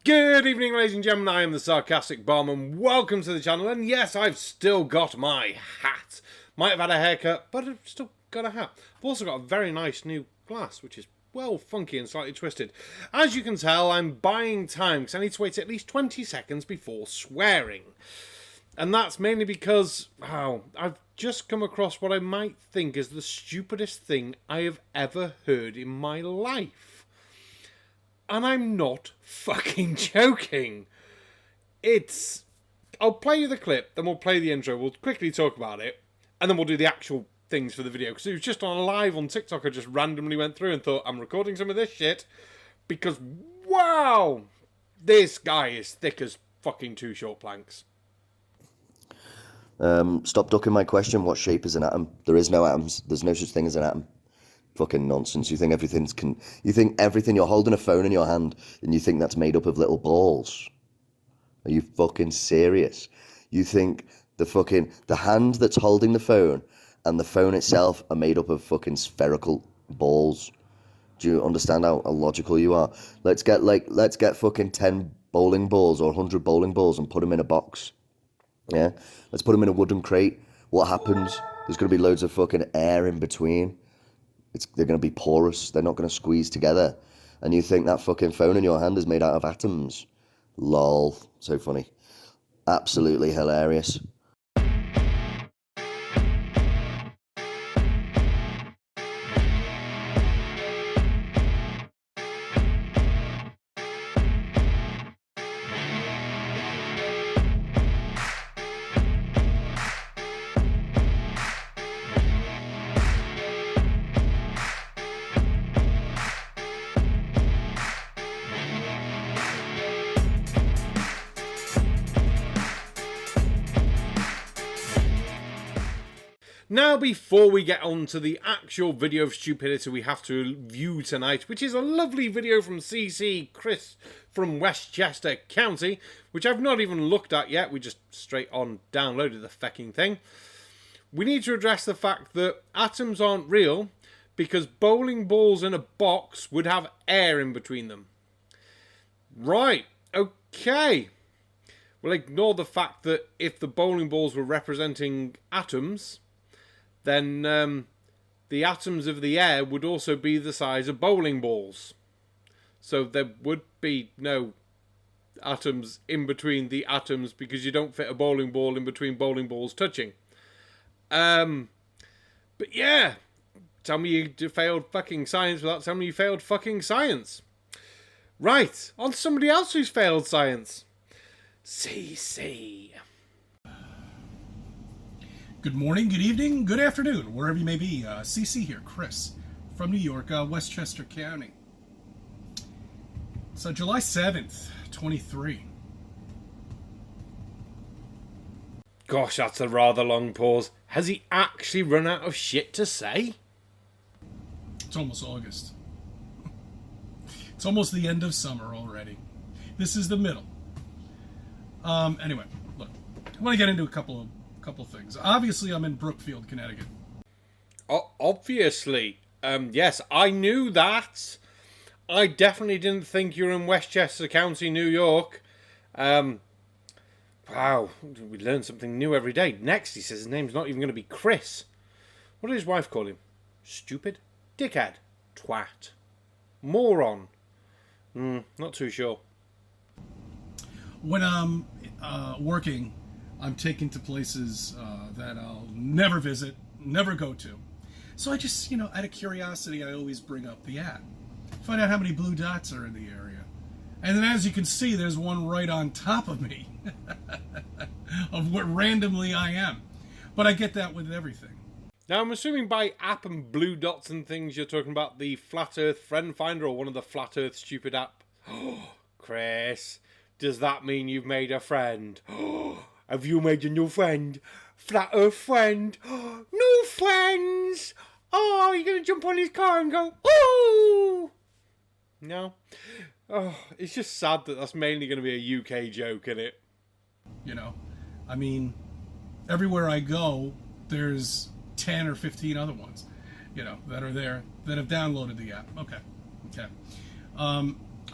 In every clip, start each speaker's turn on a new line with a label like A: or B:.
A: Good evening, ladies and gentlemen. I am the Sarcastic Barman. Welcome to the channel. And yes, I've still got my hat. Might have had a haircut, but I've still got a hat. I've also got a very nice new glass, which is, well, funky and slightly twisted. As you can tell, I'm buying time because I need to wait at least 20 seconds before swearing. And that's mainly because, wow, I've just come across what I might think is the stupidest thing I have ever heard in my life. And I'm not fucking joking. I'll play you the clip, then we'll play the intro, we'll quickly talk about it, and then we'll do the actual things for the video. Because it was just on a live on TikTok, I just randomly went through and thought, I'm recording some of this shit, because, wow, this guy is thick as fucking two short planks.
B: Stop ducking my question. What shape is an atom? There is no atoms. There's no such thing as an atom. Fucking nonsense. You think everything, you're holding a phone in your hand and you think that's made up of little balls? Are you fucking serious? You think the hand that's holding the phone and the phone itself are made up of fucking spherical balls? Do you understand how illogical you are? Let's get fucking 10 bowling balls or 100 bowling balls and put them in a box. Yeah? Let's put them in a wooden crate. What happens? There's going to be loads of fucking air in between. They're going to be porous. They're not going to squeeze together. And you think that fucking phone in your hand is made out of atoms? Lol. So funny. Absolutely hilarious.
A: Now, before we get on to the actual video of stupidity we have to view tonight, which is a lovely video from Chris from Westchester County, which I've not even looked at yet, we just straight on downloaded the fecking thing. We need to address the fact that atoms aren't real because bowling balls in a box would have air in between them. Right, okay. We'll ignore the fact that if the bowling balls were representing atoms, then the atoms of the air would also be the size of bowling balls. So there would be no atoms in between the atoms because you don't fit a bowling ball in between bowling balls touching. But yeah, tell me you failed fucking science without telling me you failed fucking science. Right, on to somebody else who's failed science. CC.
C: Good morning, good evening, good afternoon, wherever you may be. CC here, Chris, from New York, Westchester County. So July 7th, 23.
A: Gosh, that's a rather long pause. Has he actually run out of shit to say?
C: It's almost August. It's almost the end of summer already. This is the middle. Anyway, look, I want to get into a couple things. Obviously, I'm in Brookfield, Connecticut.
A: Obviously. Yes, I knew that. I definitely didn't think you were in Westchester County, New York. Wow, we learn something new every day. Next, he says his name's not even going to be Chris. What did his wife call him? Stupid? Dickhead? Twat? Moron? Not too sure.
C: When I'm working, I'm taken to places that I'll never visit, never go to. So I just, out of curiosity, I always bring up the app. Find out how many blue dots are in the area. And then as you can see, there's one right on top of me of what randomly I am. But I get that with everything.
A: Now, I'm assuming by app and blue dots and things, you're talking about the Flat Earth Friend Finder or one of the Flat Earth stupid app. Oh, Chris, does that mean you've made a friend? Have you made a new friend? Flat Earth friend? New friends! Oh, you're going to jump on his car and go, ooh! No? Oh, it's just sad that that's mainly going to be a UK joke, isn't it?
C: I mean, everywhere I go, there's 10 or 15 other ones, that are there, that have downloaded the app. Okay.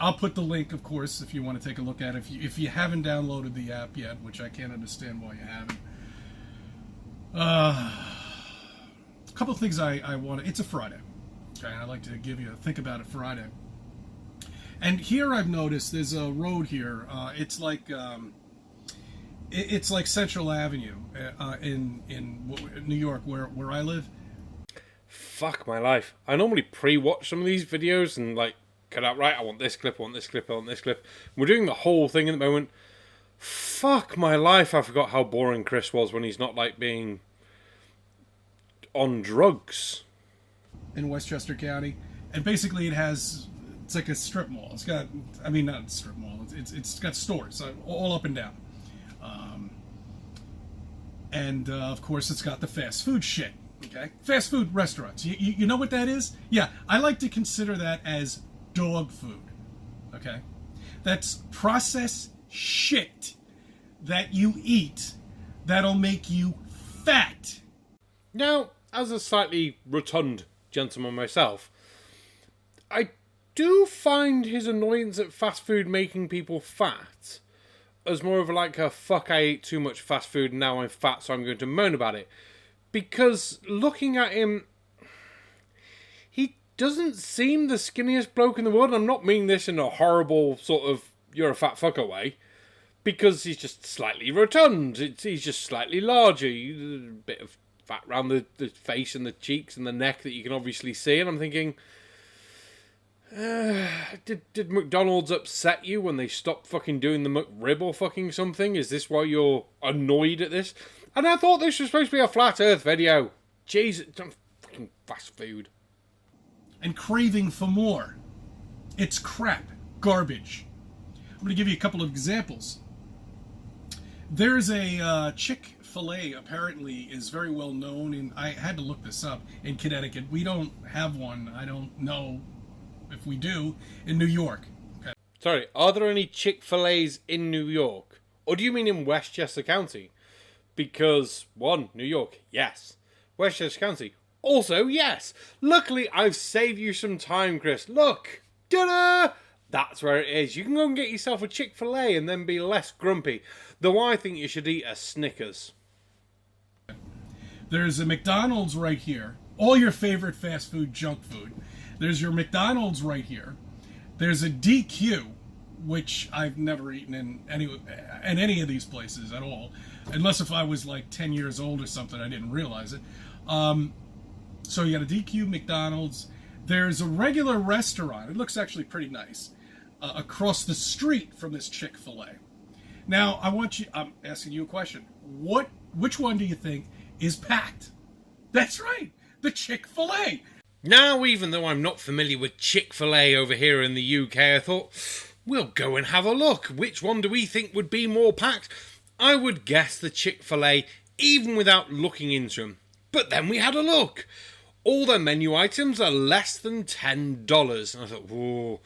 C: I'll put the link, of course, if you want to take a look at it. If you haven't downloaded the app yet, which I can't understand why you haven't. A couple of things I want to... It's a Friday. Okay, I like to give you a Think About It Friday. And here I've noticed there's a road here. It's like Central Avenue in New York, where I live.
A: Fuck my life. I normally pre-watch some of these videos and like cut out, right, I want this clip, I want this clip, I want this clip. We're doing the whole thing at the moment. Fuck my life, I forgot how boring Chris was when he's not like being on drugs.
C: In Westchester County. And basically it's like a strip mall. It's got, I mean, not a strip mall, it's got stores all up and down. And of course it's got the fast food shit. Okay, fast food restaurants. You know what that is? Yeah, I like to consider that as dog food. Okay, that's processed shit that you eat that'll make you fat.
A: Now, as a slightly rotund gentleman myself, I do find his annoyance at fast food making people fat as more of like a fuck, I ate too much fast food and now I'm fat, so I'm going to moan about it. Because looking at him, he doesn't seem the skinniest bloke in the world. I'm not meaning this in a horrible sort of you're a fat fucker way, because he's just slightly rotund. He's just slightly larger. A bit of fat around the face and the cheeks and the neck that you can obviously see. And I'm thinking, did McDonald's upset you when they stopped fucking doing the McRib or fucking something? Is this why you're annoyed at this? And I thought this was supposed to be a flat earth video. Jesus, fucking fast food.
C: And craving for more. It's crap. Garbage. I'm going to give you a couple of examples. There's a Chick-fil-A apparently is very well known, and I had to look this up, in Connecticut. We don't have one. I don't know if we do. In New York. Okay.
A: Sorry, are there any Chick-fil-A's in New York? Or do you mean in Westchester County? Because, one, New York, yes. Westchester County, also yes. Luckily, I've saved you some time, Chris. Look! Ta-da! That's where it is. You can go and get yourself a Chick-fil-A and then be less grumpy. Though I think you should eat a Snickers.
C: There's a McDonald's right here. All your favorite fast food, junk food. There's your McDonald's right here. There's a DQ, which I've never eaten in any of these places at all. Unless if I was like 10 years old or something, I didn't realize it. So you got a DQ, McDonald's. There's a regular restaurant. It looks actually pretty nice. Across the street from this Chick-fil-A. Now, I'm asking you a question. Which one do you think is packed? That's right, the Chick-fil-A.
A: Now, even though I'm not familiar with Chick-fil-A over here in the UK, I thought, we'll go and have a look. Which one do we think would be more packed? I would guess the Chick-fil-A, even without looking into them. But then we had a look. All their menu items are less than $10. And I thought, whoa,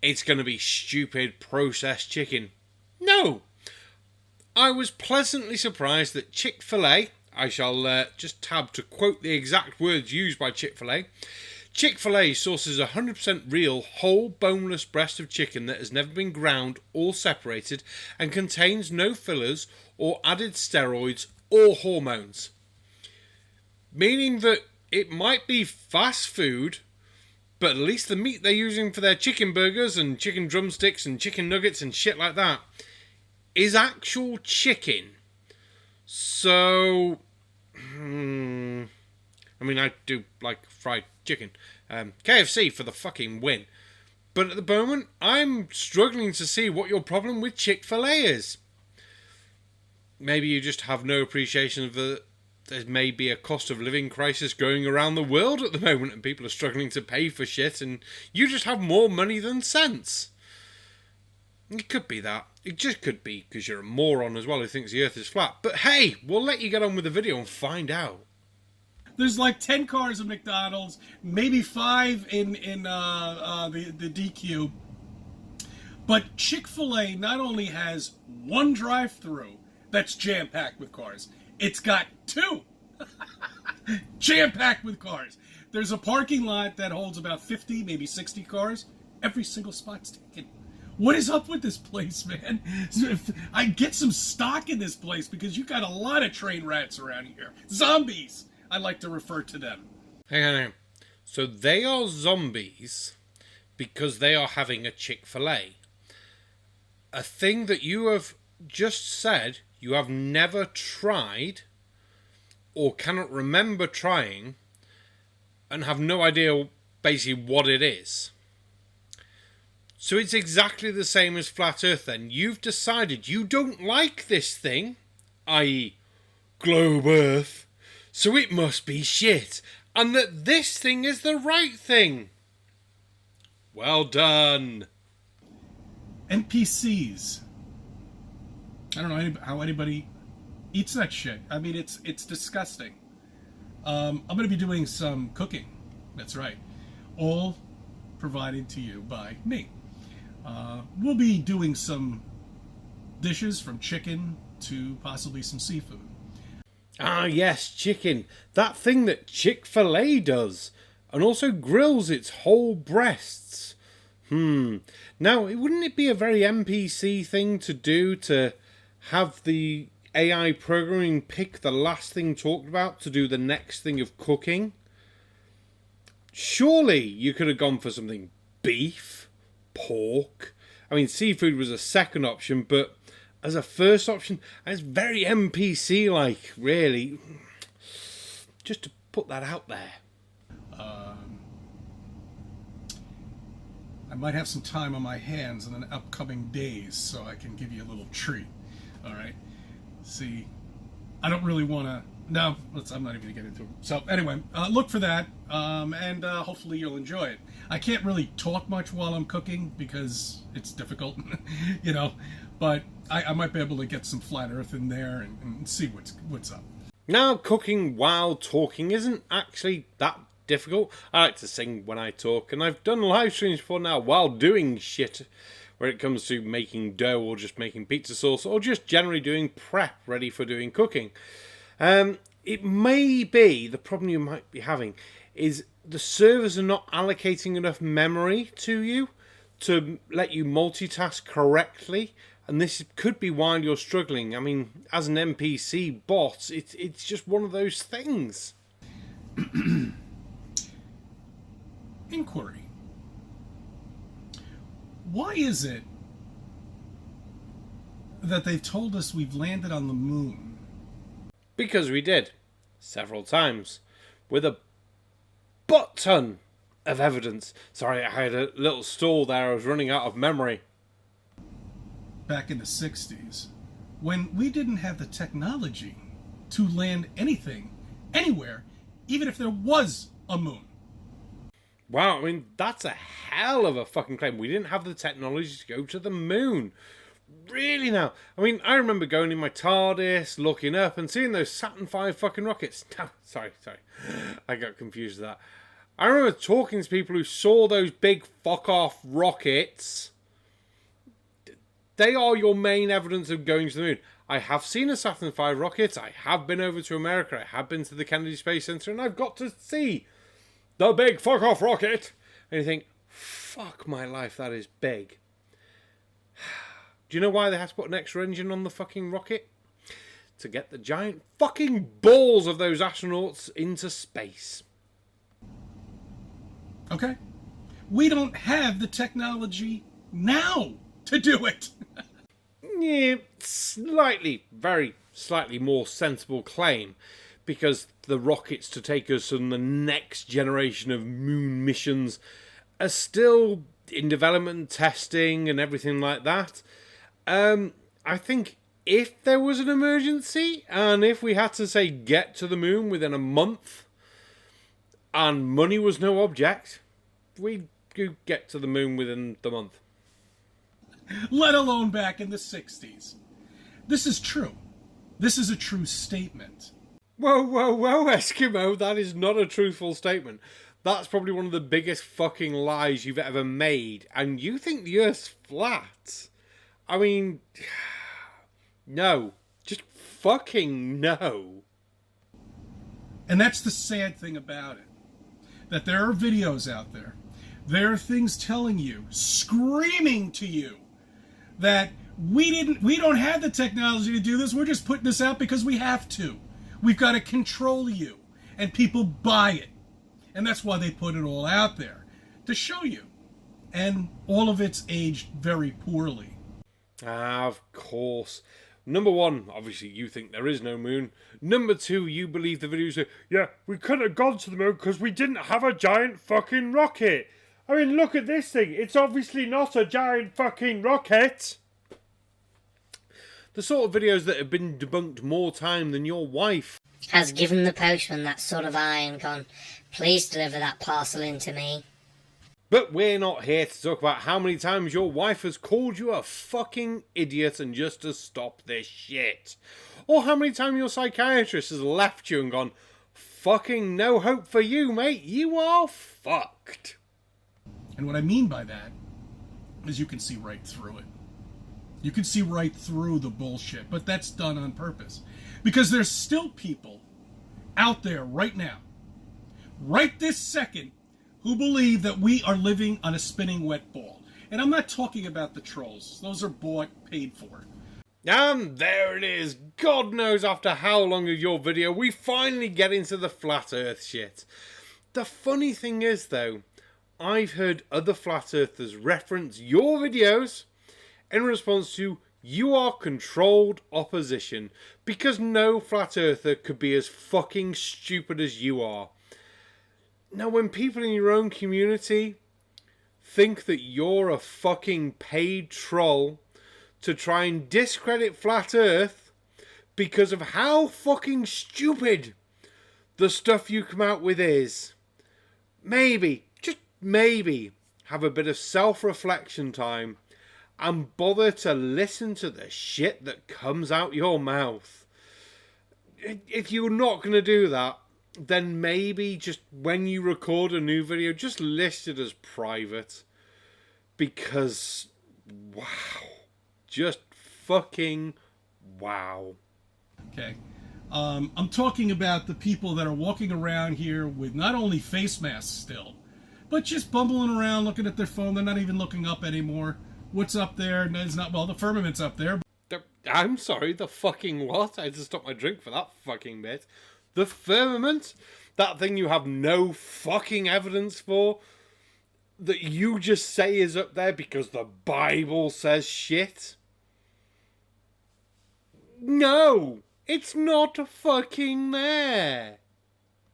A: it's going to be stupid processed chicken. No. I was pleasantly surprised that Chick-fil-A, I shall just tab to quote the exact words used by Chick-fil-A. Chick-fil-A sources 100% real, whole, boneless breast of chicken that has never been ground or separated and contains no fillers or added steroids or hormones. Meaning that it might be fast food, but at least the meat they're using for their chicken burgers and chicken drumsticks and chicken nuggets and shit like that is actual chicken. So, I mean, I do like fried chicken. KFC for the fucking win. But at the moment, I'm struggling to see what your problem with Chick-fil-A is. Maybe you just have no appreciation of there may be a cost of living crisis going around the world at the moment and people are struggling to pay for shit and you just have more money than sense. It could be that. It just could be because you're a moron as well who thinks the earth is flat. But hey, we'll let you get on with the video and find out.
C: There's like 10 cars at McDonald's, maybe 5 in the DQ. But Chick-fil-A not only has one drive-through that's jam-packed with cars, it's got 2 jam-packed with cars. There's a parking lot that holds about 50, maybe 60 cars. Every single spot's taken. What is up with this place, man? I get some stock in this place because you got a lot of train rats around here. Zombies, I like to refer to them.
A: Hang on. So they are zombies because they are having a Chick-fil-A. A thing that you have just said you have never tried or cannot remember trying and have no idea basically what it is. So it's exactly the same as Flat Earth then. You've decided you don't like this thing, i.e. Globe Earth, so it must be shit, and that this thing is the right thing. Well done.
C: NPCs. I don't know how anybody eats that shit. I mean, it's disgusting. I'm going to be doing some cooking. That's right. All provided to you by me. We'll be doing some dishes from chicken to possibly some seafood.
A: Ah, yes, chicken. That thing that Chick-fil-A does. And also grills its whole breasts. Now, wouldn't it be a very NPC thing to do to have the AI programming pick the last thing talked about to do the next thing of cooking? Surely you could have gone for something beef, pork. I mean, seafood was a second option, but as a first option, it's very NPC-like, really. Just to put that out there.
C: I might have some time on my hands in the upcoming days, so I can give you a little treat. All right. See, I don't really want to. No, I'm not even gonna get into it. So anyway, look for that, and hopefully you'll enjoy it. I can't really talk much while I'm cooking because it's difficult, you know. But I might be able to get some Flat Earth in there and see what's up.
A: Now, cooking while talking isn't actually that difficult. I like to sing when I talk, and I've done live streams before now while doing shit when it comes to making dough or just making pizza sauce or just generally doing prep ready for doing cooking. It may be, the problem you might be having is the servers are not allocating enough memory to you to let you multitask correctly. And this could be why you're struggling. I mean, as an NPC bot, it's just one of those things.
C: Inquiry. Why is it that they've told us we've landed on the moon?
A: Because we did. Several times. With a butt ton of evidence. Sorry, I had a little stall there. I was running out of memory.
C: Back in the 60s, when we didn't have the technology to land anything, anywhere, even if there was a moon.
A: Wow, I mean, that's a hell of a fucking claim. We didn't have the technology to go to the moon. Really now? I mean, I remember going in my TARDIS, looking up and seeing those Saturn V fucking rockets. No, sorry. I got confused with that. I remember talking to people who saw those big fuck-off rockets. They are your main evidence of going to the moon. I have seen a Saturn V rocket. I have been over to America. I have been to the Kennedy Space Center, and I've got to see the big fuck-off rocket. And you think, fuck my life, that is big. Do you know why they have to put an extra engine on the fucking rocket? To get the giant fucking balls of those astronauts into space.
C: Okay? We don't have the technology now to do it.
A: Yeah, very slightly more sensible claim. Because the rockets to take us on the next generation of moon missions are still in development, testing, and everything like that. I think if there was an emergency, and if we had to, say, get to the moon within a month, and money was no object, we'd get to the moon within the month.
C: Let alone back in the 60s. This is true. This is a true statement.
A: Whoa, Eskimo, that is not a truthful statement. That's probably one of the biggest fucking lies you've ever made, and you think the Earth's flat. I mean, no. Just fucking no.
C: And that's the sad thing about it. That there are videos out there. There are things telling you, screaming to you, that we don't have the technology to do this. We're just putting this out because we have to. We've got to control you, and people buy it. And that's why they put it all out there, to show you. And all of it's aged very poorly.
A: Ah, of course. Number one, obviously you think there is no moon. Number two, you believe the videos say, yeah, we couldn't have gone to the moon because we didn't have a giant fucking rocket. I mean, look at this thing. It's obviously not a giant fucking rocket. The sort of videos that have been debunked more time than your wife
D: has given the postman that sort of eye and gone, please deliver that parcel in to me.
A: But we're not here to talk about how many times your wife has called you a fucking idiot and just to stop this shit. Or how many times your psychiatrist has left you and gone, fucking no hope for you, mate. You are fucked.
C: And what I mean by that is you can see right through it. You can see right through the bullshit, but that's done on purpose. Because there's still people out there right now, right this second, who believe that we are living on a spinning wet ball. And I'm not talking about the trolls. Those are bought, paid for.
A: And there it is. God knows after how long of your video we finally get into the flat earth shit. The funny thing is though, I've heard other flat earthers reference your videos in response to you are controlled opposition because no flat earther could be as fucking stupid as you are. Now, when people in your own community think that you're a fucking paid troll to try and discredit flat earth because of how fucking stupid the stuff you come out with is, maybe, just maybe, have a bit of self-reflection time and bother to listen to the shit that comes out your mouth. If you're not going to do that, then maybe just when you record a new video, just list it as private. Because, wow. Just fucking wow.
C: Okay. I'm talking about the people that are walking around here with not only face masks still, but just bumbling around looking at their phone. They're not even looking up anymore. What's up there? It's not, well, the firmament's up there.
A: I'm sorry, the fucking what? I had to stop my drink for that fucking bit. The firmament? That thing you have no fucking evidence for? That you just say is up there because the Bible says shit? No! It's not fucking there!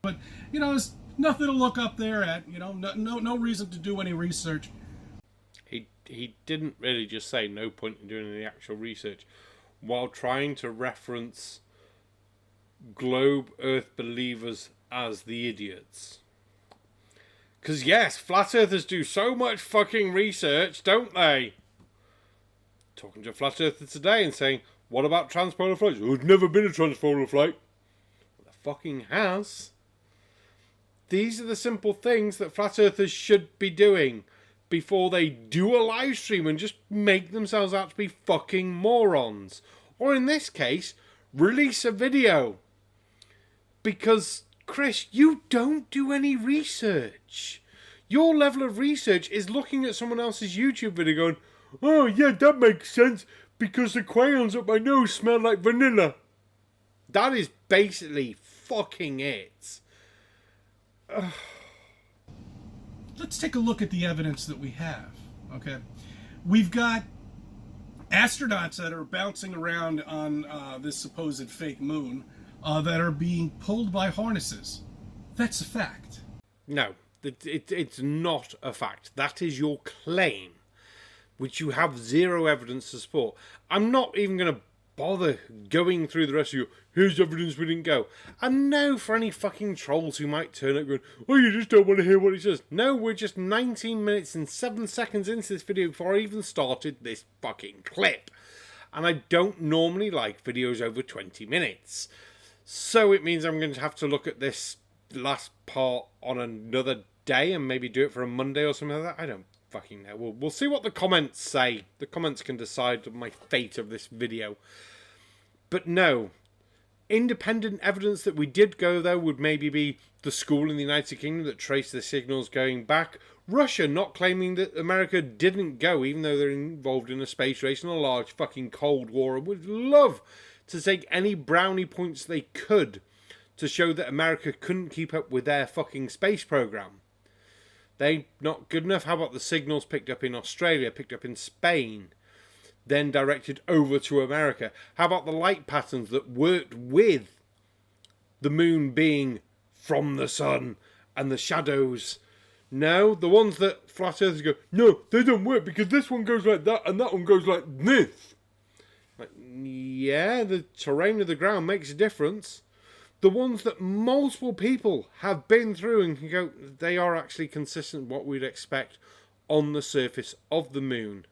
C: But, there's nothing to look up there at. No reason to do any research.
A: He didn't really just say no point in doing any actual research while trying to reference globe earth believers as the idiots. Because yes, flat earthers do so much fucking research, don't they? Talking to a flat earther today and saying, what about transpolar flights? There's never been a transpolar flight. Well, there fucking has. These are the simple things that flat earthers should be doing before they do a live stream and just make themselves out to be fucking morons. Or in this case, release a video. Because, Chris, you don't do any research. Your level of research is looking at someone else's YouTube video going, oh yeah, that makes sense because the crayons up my nose smell like vanilla. That is basically fucking it.
C: Let's take a look at the evidence that we have, okay? We've got astronauts that are bouncing around on this supposed fake moon that are being pulled by harnesses. That's a fact.
A: No, it's not a fact. That is your claim, which you have zero evidence to support. I'm not even going to bother going through the rest of you. Here's evidence we didn't go. And no, for any fucking trolls who might turn up going, oh, you just don't want to hear what he says. No, we're just 19 minutes and 7 seconds into this video before I even started this fucking clip. And I don't normally like videos over 20 minutes. So it means I'm going to have to look at this last part on another day and maybe do it for a Monday or something like that. I don't fucking know. We'll see what the comments say. The comments can decide my fate of this video. But no, independent evidence that we did go there would maybe be the school in the United Kingdom that traced the signals going back. Russia not claiming that America didn't go, even though they're involved in a space race and a large fucking Cold War, and would love to take any brownie points they could to show that America couldn't keep up with their fucking space program. They not good enough? How about the signals picked up in Australia, picked up in Spain, then directed over to America? How about the light patterns that worked with the moon being from the sun and the shadows? No, the ones that flat earthers go, no, they don't work because this one goes like that and that one goes like this. Like, yeah, the terrain of the ground makes a difference. The ones that multiple people have been through and can go, they are actually consistent with what we'd expect on the surface of the moon.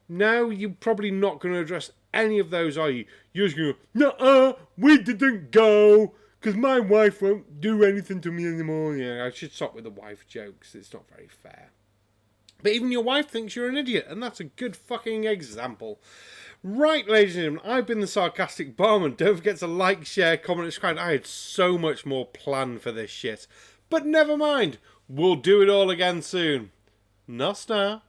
A: No, you're probably not going to address any of those, are you? You're just going to go, no, we didn't go, because my wife won't do anything to me anymore. Yeah, I should stop with the wife jokes. It's not very fair. But even your wife thinks you're an idiot, and that's a good fucking example. Right, ladies and gentlemen, I've been the Sarcastic Barman. Don't forget to like, share, comment, and subscribe. I had so much more planned for this shit. But never mind. We'll do it all again soon. Nostar.